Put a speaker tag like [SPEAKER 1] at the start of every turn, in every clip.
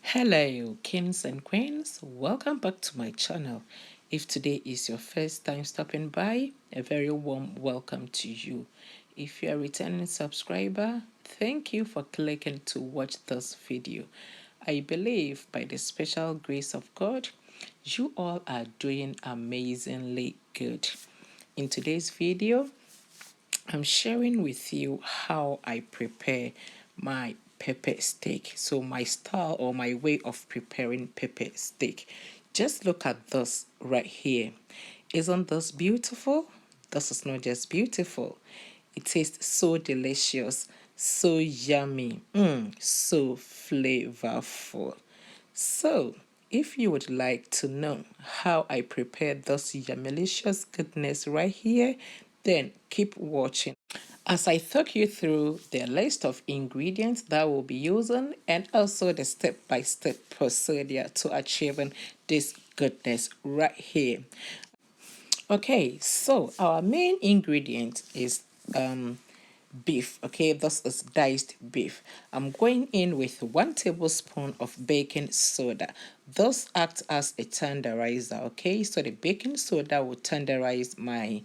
[SPEAKER 1] Hello, kings and queens. Welcome back to my channel. If today is your first time stopping by, a very warm welcome to you. If you're a returning subscriber, thank you for clicking to watch this video. I believe by the special grace of God, you all are doing amazingly good. In today's video, I'm sharing with you how I prepare my pepper steak. So my style or my way of preparing pepper steak. Just look at this right here. Isn't this beautiful? This is not just beautiful. It tastes so delicious, so yummy, so flavorful. So, if you would like to know how I prepare this yummalicious goodness right here, then keep watching as I talk you through the list of ingredients that we'll be using and also the step-by-step procedure to achieving this goodness right here. Okay, so our main ingredient is beef. Okay, this is diced beef. I'm going in with 1 tablespoon of baking soda. This acts as a tenderizer. Okay, so the baking soda will tenderize my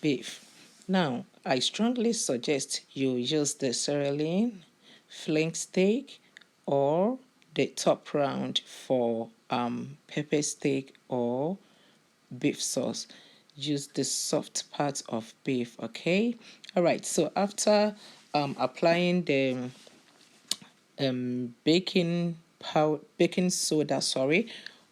[SPEAKER 1] beef. Now, I strongly suggest you use the sirloin, flank steak, or the top round for pepper steak or beef sauce. Use the soft part of beef. Okay, all right. So after applying the baking soda,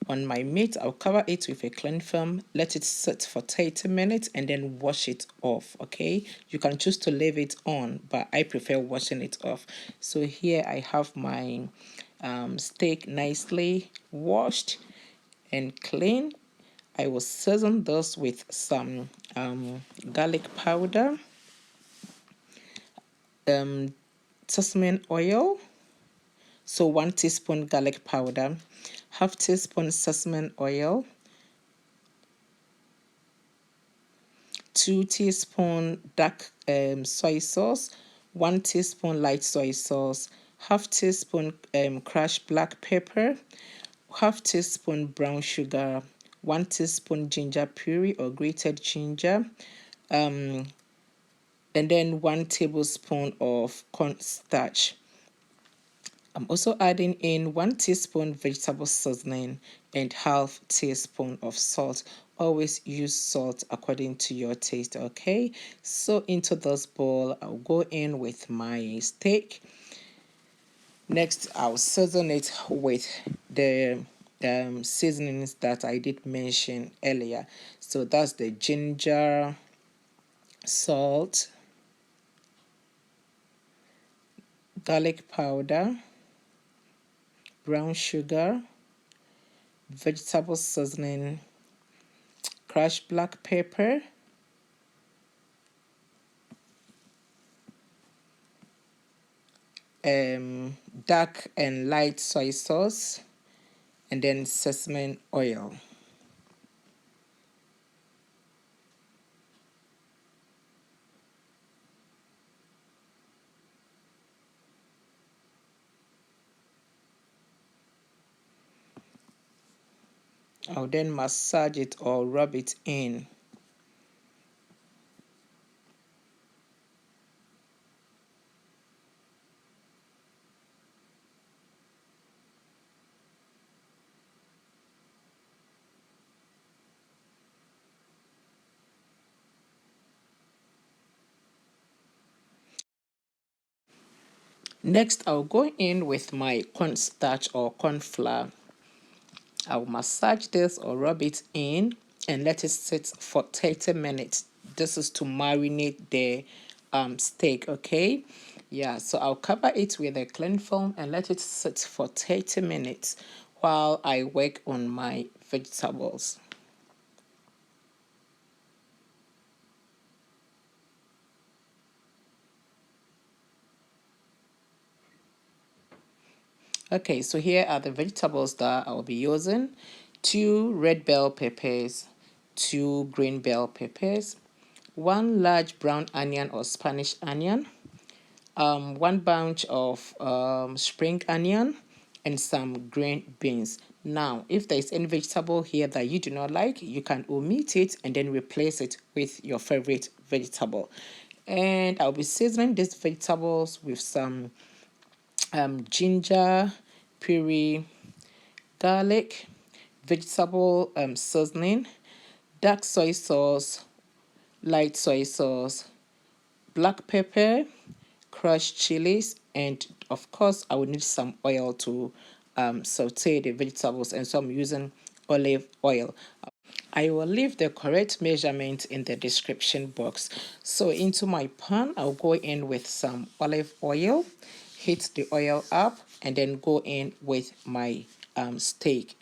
[SPEAKER 1] on my meat, I'll cover it with a cling film, let it sit for 30 minutes, and then wash it off. Okay, you can choose to leave it on, but I prefer washing it off. So here I have my steak nicely washed and clean. I will season this with some garlic powder, sesame oil, so 1 teaspoon garlic powder, half teaspoon sesame oil, 2 teaspoon dark soy sauce, 1 teaspoon light soy sauce, half teaspoon crushed black pepper, half teaspoon brown sugar, 1 teaspoon ginger puree or grated ginger, and then 1 tablespoon of cornstarch. I'm also adding in 1 teaspoon vegetable seasoning and half teaspoon of salt. Always use salt according to your taste, okay? So into this bowl, I'll go in with my steak. Next, I'll season it with the seasonings that I did mention earlier. So that's the ginger, salt, garlic powder, brown sugar, vegetable seasoning, crushed black pepper, dark and light soy sauce, and then sesame oil. I'll then massage it or rub it in. Next, I'll go in with my cornstarch or corn flour. I'll massage this or rub it in and let it sit for 30 minutes. This is to marinate the steak, okay? Yeah, so I'll cover it with a cling film and let it sit for 30 minutes while I work on my vegetables. Okay, so here are the vegetables that I'll be using. 2 red bell peppers, 2 green bell peppers, 1 large brown onion or Spanish onion, 1 bunch of spring onion, and some green beans. Now, if there is any vegetable here that you do not like, you can omit it and then replace it with your favorite vegetable. And I'll be seasoning these vegetables with some ginger, puree, garlic, vegetable seasoning, dark soy sauce, light soy sauce, black pepper, crushed chilies, and of course I will need some oil to saute the vegetables, and so I'm using olive oil. I will leave the correct measurement in the description box. So into my pan, I'll go in with some olive oil, heat the oil up, and then go in with my steak.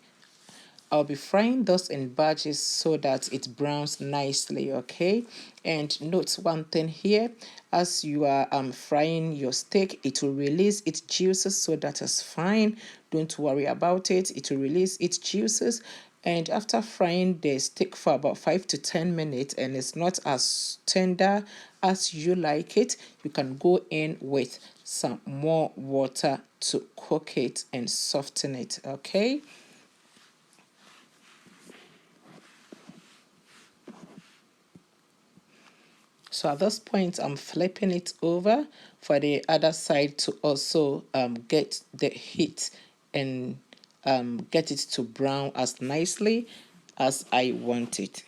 [SPEAKER 1] I'll be frying those in batches so that it browns nicely, okay? And note one thing here, as you are frying your steak, it will release its juices, so that is fine. Don't worry about it. It will release its juices. And after frying the steak for about 5 to 10 minutes and it's not as tender as you like it, you can go in with some more water to cook it and soften it, okay? So at this point, I'm flipping it over for the other side to also get the heat and get it to brown as nicely as I want it.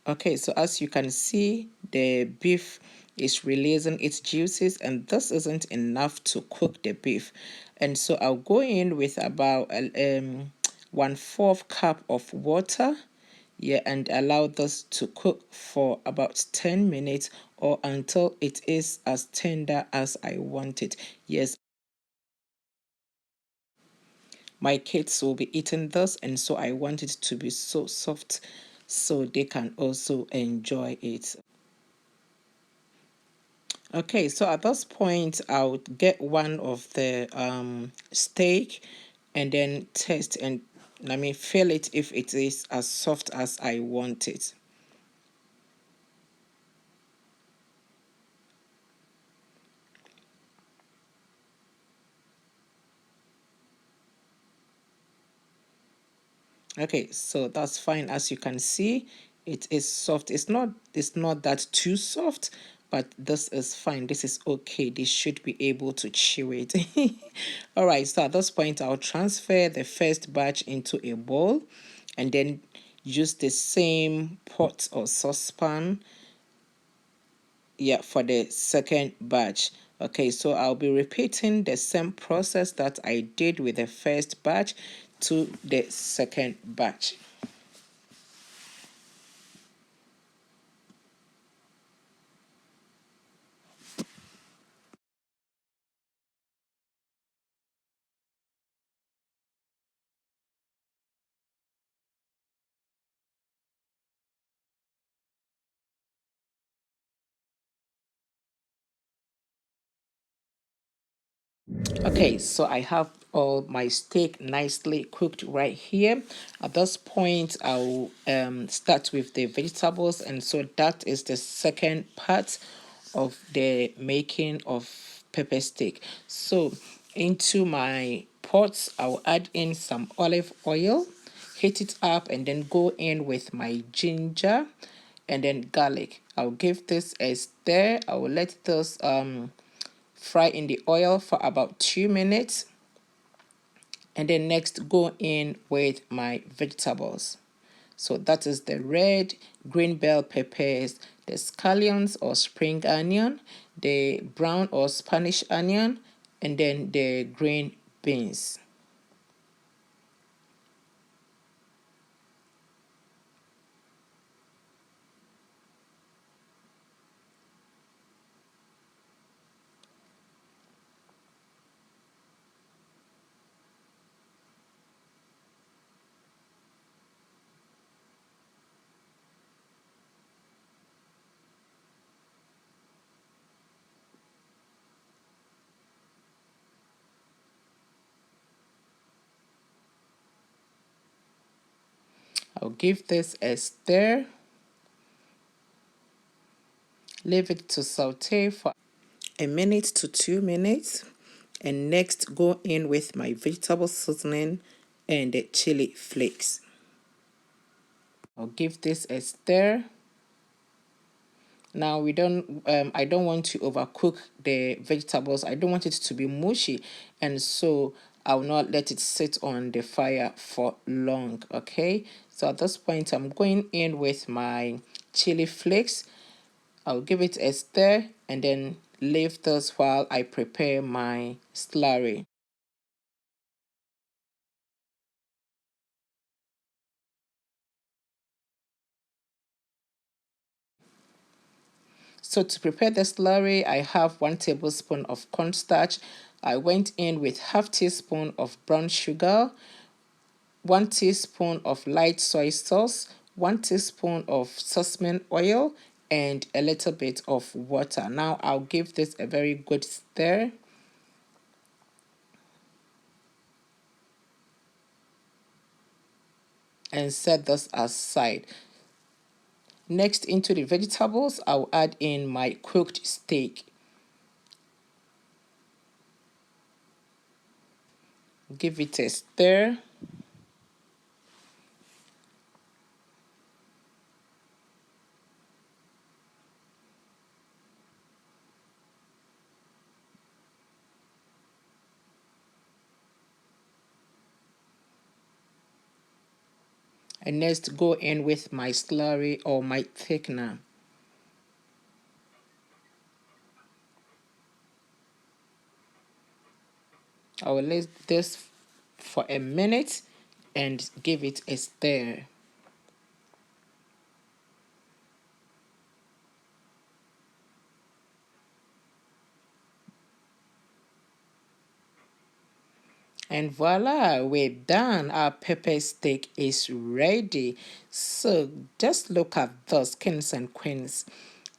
[SPEAKER 1] Okay, so as you can see, the beef is releasing its juices, and this isn't enough to cook the beef. And so I'll go in with about 1/4 cup of water, yeah, and allow this to cook for about 10 minutes or until it is as tender as I want it. Yes, my kids will be eating this, and so I want it to be so soft so they can also enjoy it. Okay, so at this point, I'll get one of the steak and then test and feel it if it is as soft as I want it. Okay, so that's fine. As you can see, it is soft. It's not that too soft, but this is fine. This is okay. They should be able to chew it. All right, so at this point, I'll transfer the first batch into a bowl and then use the same pot or saucepan, yeah, for the second batch. Okay, so I'll be repeating the same process that I did with the first batch to the second batch. Okay, so I have all my steak nicely cooked right here. At this point, I'll start with the vegetables, and so that is the second part of the making of pepper steak. So into my pots, I'll add in some olive oil, heat it up, and then go in with my ginger and then garlic. I'll give this a stir. I will let this fry in the oil for about 2 minutes, and then next go in with my vegetables. So that is the red, green bell peppers, the scallions or spring onion, the brown or Spanish onion, and then the green beans. I'll give this a stir. Leave it to saute for a minute to 2 minutes. And next, go in with my vegetable seasoning and the chili flakes. I'll give this a stir. Now I don't want to overcook the vegetables. I don't want it to be mushy, and so I'll not let it sit on the fire for long. Okay, so at this point I'm going in with my chili flakes. I'll give it a stir and then leave this while I prepare my slurry. So to prepare the slurry, I have 1 tablespoon of cornstarch. I went in with half teaspoon of brown sugar, 1 teaspoon of light soy sauce, 1 teaspoon of sesame oil, and a little bit of water. Now I'll give this a very good stir. And set this aside. Next, into the vegetables, I'll add in my cooked steak. Give it a stir. And next, go in with my slurry or my thickener. I will let this for a minute and give it a stir. And voila, we're done. Our pepper steak is ready. So just look at those, kings and queens.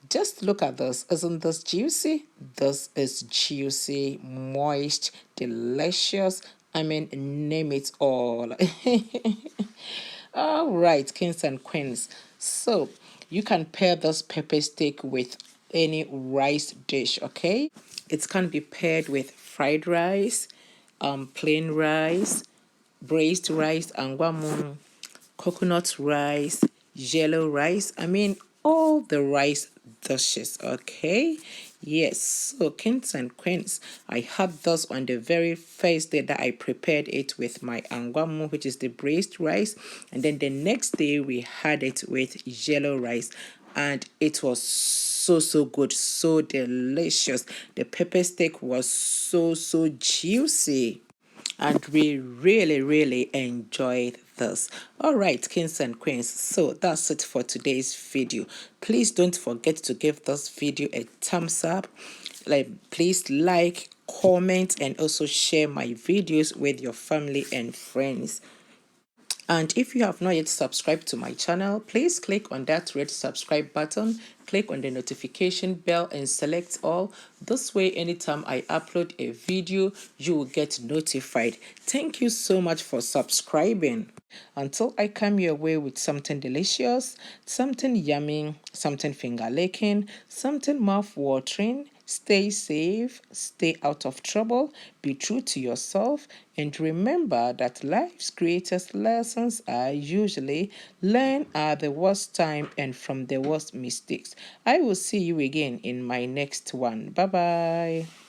[SPEAKER 1] Just look at this. Isn't this juicy? This is juicy, moist, delicious. I mean, name it all. All right, kings and queens. So you can pair this pepper steak with any rice dish, okay? It can be paired with fried rice, plain rice, braised rice, angwamu, coconut rice, yellow rice. I mean, all the rice dishes, okay? Yes, so kings and queens, I had this on the very first day that I prepared it with my angwamu, which is the braised rice. And then the next day we had it with yellow rice. And it was so good, so delicious. The pepper steak was so juicy, and we really enjoyed this. All right, kings and queens, so that's it for today's video. Please don't forget to give this video a thumbs up. Please like, comment, and also share my videos with your family and friends. And if you have not yet subscribed to my channel, please click on that red subscribe button, click on the notification bell and select all. This way, anytime I upload a video, you will get notified. Thank you so much for subscribing. Until I come your way with something delicious, something yummy, something finger licking, something mouth watering, stay safe, stay out of trouble, be true to yourself, and remember that life's greatest lessons are usually learned at the worst time and from the worst mistakes. I will see you again in my next one. Bye bye.